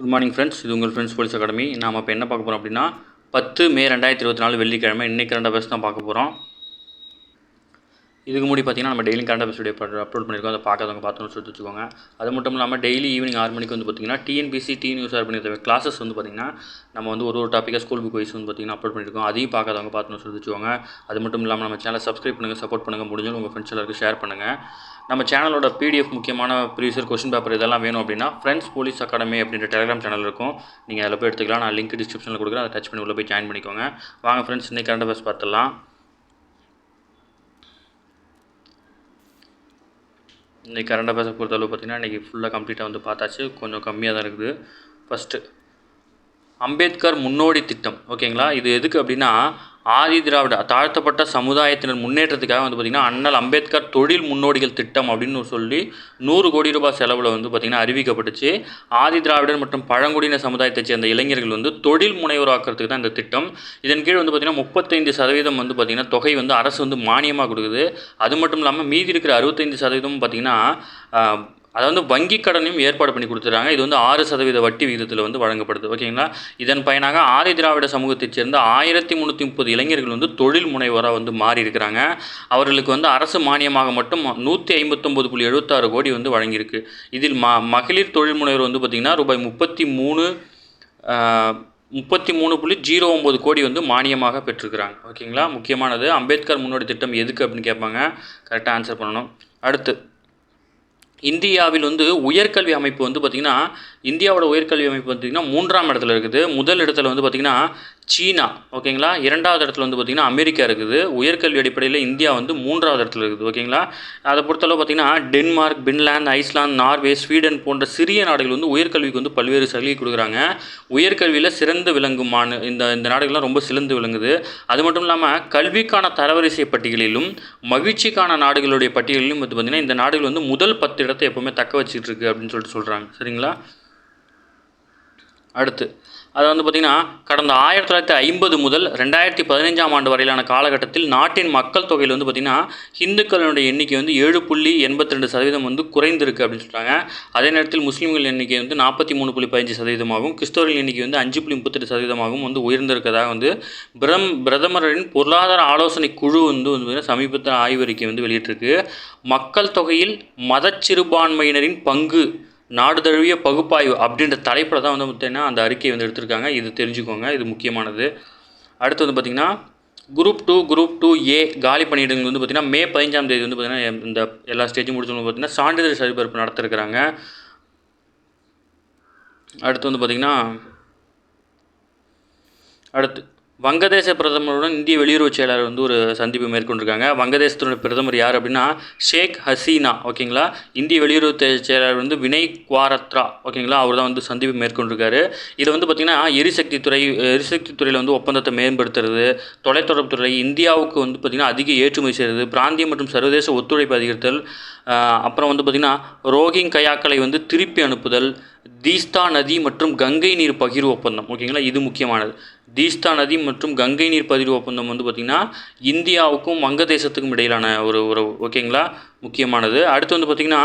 Good morning friends. இது உங்கள் friends police academy. நாம் இப்போ என்ன பார்க்க போகிறோம் அப்படின்னா 10 மே 2024 வெள்ளிக்கிழமை இன்றைக்கி கரண்ட் அஃபேர்ஸ் தான் பார்க்க போகிறோம். இதுக்கு முன்னாடி பார்த்தீங்கன்னா நம்ம daily current affairs video upload பண்ணியிருக்கோம். அதை பார்க்காதவங்க பார்த்தோன்னு சொல்லி வச்சுக்கோங்க. அது மட்டும் இல்லாமல் டெய்லி ஈவினிங் 6 மணிக்கு வந்து பார்த்திங்கன்னா டிஎன்பிசி டி நியூஸ் பண்ணியிருக்க கிளாஸஸ் வந்து பார்த்திங்கன்னா நம்ம வந்து ஒரு டாப்பிக்காக ஸ்கூல் புக் வைஸ் வந்து பார்த்திங்கன்னா அப்லோட் பண்ணியிருக்கோம். அதையும் பார்க்காதவங்க பார்த்தோன்னு சொல்லி வச்சுக்கோங்க. அது மட்டும் இல்லாமல் நம்ம சேனலை சப்ஸ்கிரைப் பண்ணுங்கள், சப்போர்ட் பண்ணுங்கள், முடிஞ்சாலும் உங்கள் ஃப்ரெண்ட்ஸ் எல்லாருக்கும் ஷேர் பண்ணுங்கள். நம்ம சேனலோட பிடிஎஃப் முக்கியமான ப்ரீவியஸ் கொஸ்டின் பேப்பர் இதெல்லாம் வேணும் அப்படின்னா ஃப்ரெண்ட்ஸ் போலீஸ் அகாடமி அப்படின்ற டெலிகிராம் சேனல் இருக்கும். நீங்கள் அதில் போய் எடுத்துக்கலாம். நான் லிங்க் டிஸ்கிரிப்ஷனில் கொடுக்குறேன். அதை டச் பண்ணி உள்ளே போய் ஜாயின் பண்ணிக்கோங்க. வாங்க ஃப்ரெண்ட்ஸ், இன்றைக்கி கரண்ட் அஃபேர்ஸ் பார்த்துடலாம். இன்றைக்கி கரண்ட் அஃபேர்ஸை பொறுத்தளவு பார்த்திங்கன்னா இன்றைக்கி ஃபுல்லாக கம்ப்ளீட்டாக வந்து பார்த்தாச்சு. கொஞ்சம் கம்மியாக தான் இருக்குது. ஃபஸ்ட்டு அம்பேத்கர் முன்னோடி திட்டம், ஓகேங்களா? இது எதுக்கு அப்படின்னா ஆதி திராவிட தாழ்த்தப்பட்ட சமுதாயத்தினர் முன்னேற்றத்துக்காக வந்து பார்த்திங்கன்னா அண்ணல் அம்பேத்கர் தொழில் முன்னோடிகள் திட்டம் அப்படின்னு சொல்லி 100 கோடி ரூபாய் செலவில் வந்து பார்த்திங்கன்னா அறிவிக்கப்பட்டுச்சு. ஆதி திராவிடர் மற்றும் பழங்குடியின சமுதாயத்தை சேர்ந்த இளைஞர்கள் வந்து தொழில் முனைவராக்கிறதுக்கு தான் இந்த திட்டம். இதன் கீழ் வந்து பார்த்திங்கன்னா 35% வந்து பார்த்திங்கன்னா தொகை வந்து அரசு வந்து மானியமாக கொடுக்குது. அது மட்டும் இல்லாமல் மீதி இருக்கிற 65% பார்த்திங்கன்னா அதாவது வங்கி கடனையும் ஏற்பாடு பண்ணி கொடுத்துட்றாங்க. இது வந்து 6% வட்டி விகிதத்தில் வந்து வழங்கப்படுது, ஓகேங்களா? இதன் பயனாக ஆதி திராவிட சமூகத்தைச் சேர்ந்த 1330 இளைஞர்கள் வந்து தொழில் முனைவராக வந்து மாறி இருக்கிறாங்க. அவர்களுக்கு வந்து அரசு மானியமாக மட்டும் 159.76 கோடி வந்து வழங்கியிருக்கு. இதில் மகளிர் தொழில் முனைவர் வந்து பார்த்திங்கன்னா ரூபாய் 33.09 கோடி வந்து மானியமாக பெற்றிருக்கிறாங்க, ஓகேங்களா? முக்கியமானது அம்பேத்கர் முன்னோடி திட்டம் எதுக்கு அப்படின்னு கேட்பாங்க. கரெக்டாக ஆன்சர் பண்ணணும். அடுத்து இந்தியாவில் வந்து உயர்கல்வி அமைப்பு வந்து பார்த்திங்கன்னா இந்தியாவோட உயர்கல்வி அமைப்பு பார்த்திங்கன்னா 3ஆம் இடத்துல இருக்குது. முதல் இடத்துல வந்து பார்த்திங்கன்னா சீனா, ஓகேங்களா? 2வது இடத்துல வந்து பார்த்திங்கன்னா அமெரிக்கா இருக்குது. உயர்கல்வி அடிப்படையில் இந்தியா வந்து 3ஆவது இடத்துல இருக்குது, ஓகேங்களா? அதை பொறுத்தளவு பார்த்திங்கன்னா Denmark, Finland, Iceland, Norway, Sweden போன்ற சிறிய நாடுகள் வந்து உயர்கல்விக்கு வந்து பல்வேறு சலுகை கொடுக்குறாங்க. உயர்கல்வியில் சிறந்து விளங்கும் இந்த நாடுகள்லாம் ரொம்ப சிறந்து விளங்குது. அது மட்டும் இல்லாமல் கல்விக்கான தரவரிசை பட்டியலிலும் மகிழ்ச்சிக்கான நாடுகளுடைய பட்டியலிலும் வந்து பார்த்திங்கன்னா இந்த நாடுகள் வந்து முதல் 10 இடத்தை எப்போவுமே தக்க வச்சுட்டு இருக்கு அப்படின்னு சொல்கிறாங்க, சரிங்களா? அடுத்து அதை வந்து பார்த்திங்கன்னா கடந்த 1950 முதல் 2015ஆம் ஆண்டு வரையிலான காலகட்டத்தில் நாட்டின் மக்கள் தொகையில் வந்து பார்த்திங்கன்னா இந்துக்களுடைய எண்ணிக்கை வந்து 7.82% வந்து குறைந்திருக்கு அப்படின்னு சொல்கிறாங்க. அதே நேரத்தில் முஸ்லீம்கள் எண்ணிக்கை வந்து 43.15%, கிறிஸ்தவர்கள் எண்ணிக்கை வந்து 5.38% வந்து உயர்ந்திருக்கதாக வந்து பிரதமரின் பொருளாதார ஆலோசனை குழு வந்து சமீபத்தில் ஆய்வறிக்கை வந்து வெளியிட்டிருக்கு. மக்கள் தொகையில் மதச்சிறுபான்மையினரின் பங்கு நாடு தழுவிய பகுப்பாய்வு அப்படின்ற தலைப்பில் தான் வந்து பார்த்திங்கன்னா அந்த அறிக்கையை வந்து எடுத்திருக்காங்க. இது தெரிஞ்சுக்கோங்க, இது முக்கியமானது. அடுத்து வந்து பார்த்திங்கன்னா குரூப் 2A காலி பணியிடங்கள் வந்து பார்த்திங்கன்னா மே 15ஆம் தேதி வந்து பார்த்திங்கன்னா இந்த எல்லா ஸ்டேஜும் முடிச்சவங்க பார்த்திங்கன்னா சான்றிதழ் சரிபார்ப்பு நடத்திருக்கிறாங்க. அடுத்து வந்து பார்த்திங்கன்னா அடுத்து வங்கதேச பிரதமருடன் இந்திய வெளியுறவு செயலாளர் வந்து ஒரு சந்திப்பு மேற்கொண்டிருக்காங்க. வங்கதேசத்தோட பிரதமர் யார் அப்படின்னா ஷேக் ஹசீனா, ஓகேங்களா? இந்திய வெளியுறவு செயலாளர் வந்து வினய் குவாரத்ரா, ஓகேங்களா? அவர் தான் வந்து சந்திப்பு மேற்கொண்டிருக்காரு. இதில் வந்து பார்த்திங்கன்னா எரிசக்தி துறையில் வந்து ஒப்பந்தத்தை மேம்படுத்துறது, தொலைத்தொடர்பு துறை இந்தியாவுக்கு வந்து பார்த்திங்கன்னா அதிக ஏற்றுமதி செய்கிறது, பிராந்திய மற்றும் சர்வதேச ஒத்துழைப்பு அதிகரித்தல், அப்புறம் வந்து பார்த்திங்கன்னா ரோஹிங் கயாக்களை வந்து திருப்பி அனுப்புதல், தீஸ்தா நதி மற்றும் கங்கை நீர் பகிர்வு ஒப்பந்தம், ஓகேங்களா? இது முக்கியமானது. தீஸ்தா நதி மற்றும் கங்கை நீர் பகிர்வு ஒப்பந்தம் வந்து பார்த்திங்கன்னா இந்தியாவுக்கும் வங்கதேசத்துக்கும் இடையிலான ஒரு ஓகேங்களா, முக்கியமானது. அடுத்து வந்து பார்த்திங்கன்னா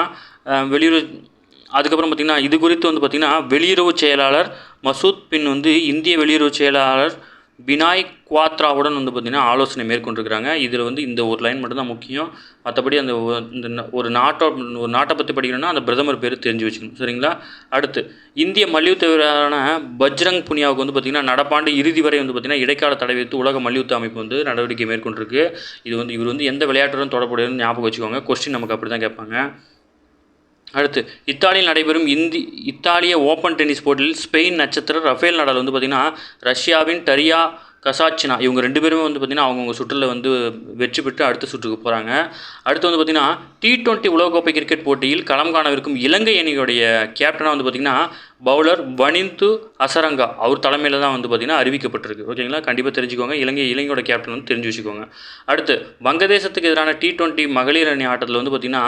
அதுக்கப்புறம் பார்த்திங்கன்னா இது குறித்து வந்து பார்த்திங்கன்னா வெளியுறவு செயலாளர் மசூத் பின் வந்து இந்திய வெளியுறவு செயலாளர் வினாய் குவாத்ராவுடன் வந்து பார்த்திங்கன்னா ஆலோசனை மேற்கொண்டிருக்கிறாங்க. இதில் வந்து இந்த ஒரு லைன் மட்டும்தான் முக்கியம். மற்றபடி அந்த ஒரு நாட்டை பற்றி படிக்கணும்னா அந்த பிரதமர் பேர் தெரிஞ்சு வச்சுக்கணும், சரிங்களா? அடுத்து இந்திய மல்யுத்த வீரரான பஜ்ரங் புனியாவுக்கு வந்து பார்த்திங்கன்னா நடப்பாண்டு இறுதி வரை வந்து பார்த்திங்கன்னா இடைக்கால தடை வைத்து உலக மல்யுத்த அமைப்பு வந்து நடவடிக்கை மேற்கொண்டிருக்கு. இவர் வந்து எந்த விளையாட்டுடன் தொடர்புடையன்னு ஞாபகம் வச்சுக்கோங்க. கொஸ்டின் நமக்கு அப்படி தான் கேட்பாங்க. அடுத்து இத்தாலியில் நடைபெறும் இத்தாலிய ஓப்பன் டென்னிஸ் போட்டியில் ஸ்பெயின் நட்சத்திர ரஃபேல் நடால் வந்து பார்த்திங்கன்னா ரஷ்யாவின் டரியா கசாச்சினா இவங்க 2 பேருமே வந்து பார்த்திங்கன்னா அவங்கவுங்க சுற்றில் வந்து வெற்றி பெற்று அடுத்த சுற்றுக்கு போகிறாங்க. அடுத்து வந்து பார்த்திங்கன்னா T20 உலகக்கோப்பை கிரிக்கெட் போட்டியில் களம் காணவிருக்கும் இலங்கை அணியுடைய கேப்டனாக வந்து பார்த்திங்கன்னா பவுலர் வனிந்து அசரங்கா அவர் தலைமையில் தான் வந்து பார்த்திங்கன்னா அறிவிக்கப்பட்டிருக்கு, ஓகேங்களா? கண்டிப்பாக தெரிஞ்சுக்கோங்க. இலங்கையோட கேப்டன் வந்து தெரிஞ்சு வச்சுக்கோங்க. அடுத்து வங்கதேசத்துக்கு எதிரான T20 மகளிர் அணி ஆட்டத்தில் வந்து பார்த்திங்கன்னா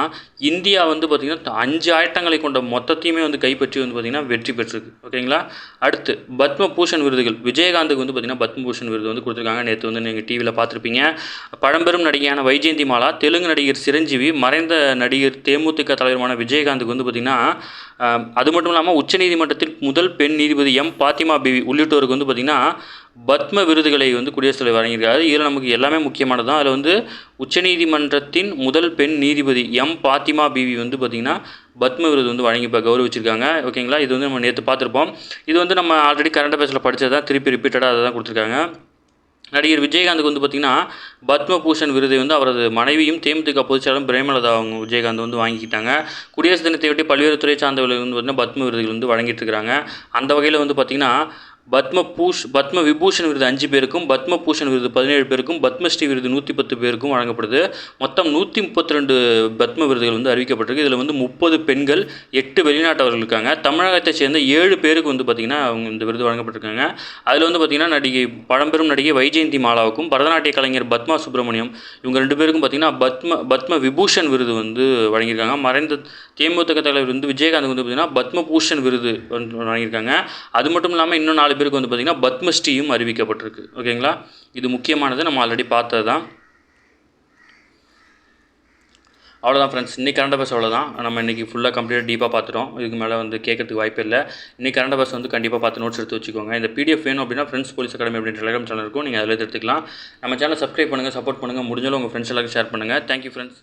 இந்தியா வந்து பார்த்திங்கன்னா 5 ஆட்டங்களை கொண்ட மொத்தத்தையுமே வந்து கைப்பற்றி வந்து பார்த்திங்கன்னா வெற்றி பெற்றிருக்கு, ஓகேங்களா? அடுத்து பத்மபூஷன் விருதுகள் விஜயகாந்துக்கு வந்து பார்த்திங்கன்னா பத்மபூஷன் விருது வந்து கொடுத்துருக்காங்க. நேற்று வந்து நீங்கள் டிவியில் பார்த்துருப்பீங்க. பழம்பெரும் நடிகையான வைஜெயந்தி மாலா, தெலுங்கு நடிகர் சிரஞ்சீவி, மறைந்த நடிகர் தேமுதிக தலைவருமான விஜயகாந்துக்கு வந்து பார்த்திங்கன்னா அது மட்டும் இல்லாமல் உச்சநீதிமன்ற உச்சநீதிமன்றத்தில் முதல் பெண் நீதிபதி எம் பாத்திமா பிவி உள்ளிட்டோருக்கு வந்து பார்த்திங்கன்னா பத்ம விருதுகளை வந்து குடியரசுத் தலைவர் வழங்கியிருக்காரு. இதில் நமக்கு எல்லாமே முக்கியமானது தான். அதில் வந்து உச்சநீதிமன்றத்தின் முதல் பெண் நீதிபதி எம் பாத்திமா பிவி வந்து பார்த்திங்கன்னா பத்ம விருது வந்து வழங்கி கௌரவிச்சிருக்காங்க. ஓகேங்களா, இது வந்து நம்ம நேற்று பார்த்துருப்போம். இது வந்து நம்ம ஆல்ரெடி கரண்ட் அஃபேர்ஸில் படித்தது தான், திருப்பி ரிப்பீட்டடாக அதை தான் கொடுத்துருக்காங்க. நடிகர் விஜயகாந்துக்கு வந்து பார்த்திங்கன்னா பத்மபூஷன் விருதை வந்து அவரது மனைவியும் தேமுதிக பொதுச்செயலாளர் பிரேமலதா அவங்க விஜயகாந்த் வந்து வாங்கிக்கிட்டாங்க. குடியரசு தினத்தையொட்டி பல்வேறு துறை சார்ந்தவர்கள் வந்து பார்த்திங்கன்னா பத்ம விருதுகள் வந்து வழங்கிட்டு இருக்கிறாங்க. அந்த வகையில் வந்து பார்த்திங்கன்னா பத்ம விபூஷன் விருது 5 பேருக்கும், பத்மபூஷன் விருது 17 பேருக்கும், பத்மஸ்ரீ விருது 110 பேருக்கும் வழங்கப்படுது. மொத்தம் 132 பத்ம விருதுகள் வந்து அறிவிக்கப்பட்டிருக்கு. இதில் வந்து 30 பெண்கள், 8 வெளிநாட்டவர்கள் இருக்காங்க. தமிழகத்தை சேர்ந்த 7 பேருக்கு வந்து பார்த்திங்கன்னா அவங்க இந்த விருது வழங்கப்பட்டிருக்காங்க. அதில் வந்து பார்த்திங்கன்னா பழம்பெரும் நடிகை வைஜெயந்தி மாலாவுக்கும், பரதநாட்டிய கலைஞர் பத்மா சுப்பிரமணியம் இவங்க 2 பேருக்கும் பார்த்திங்கன்னா பத்ம விபூஷன் விருது வந்து வழங்கியிருக்காங்க. மறைந்த தேமுதிக தலைவர் வந்து விஜயகாந்த் வந்து பார்த்திங்கன்னா பத்மபூஷன் விருது வழங்கியிருக்காங்க. அது மட்டும் இல்லாமல் இன்னும் 4 பேருக்கு வந்து பார்த்திங்கன்னா பத்மஸ்ரீயும் அறிவிக்கப்பட்டிருக்கு. ஓகேங்களா, இது முக்கியமானது, நம்ம ஆல்ரெடி பார்த்தது தான். அவ்வளோதான் ஃப்ரெண்ட்ஸ், இன்றைக்கி கரண்ட் அஃபேர்ஸ் அவ்வளோதான். நம்ம இன்றைக்கி ஃபுல்லாக கம்ப்ளீட்டாக டீப்பாக பார்த்துட்டோம். இதுக்கு மேலே வந்து கேட்கறதுக்கு வாய்ப்பு இல்லை. இன்றைக்கி கரண்ட் அஃபேர்ஸ் வந்து கண்டிப்பாக பார்த்து நோட்ஸ் எடுத்து வச்சுக்கோங்க. இந்த பிடிஎஃப் வேணும் அப்படின்னா ஃப்ரெண்ட்ஸ் போலீஸ் அகாடமி அப்படின்ற டெலிகிராம் சேனல் இருக்கும், நீங்கள் அதில் எடுத்துக்கலாம். நம்ம சேனலை சப்ஸ்கிரைப் பண்ணுங்கள், சப்போர்ட் பண்ணுங்கள், முடிஞ்சாலும் உங்கள் ஃப்ரெண்ட்ஸ் எல்லாருக்கும் ஷேர் பண்ணுங்கள். Thank you friends.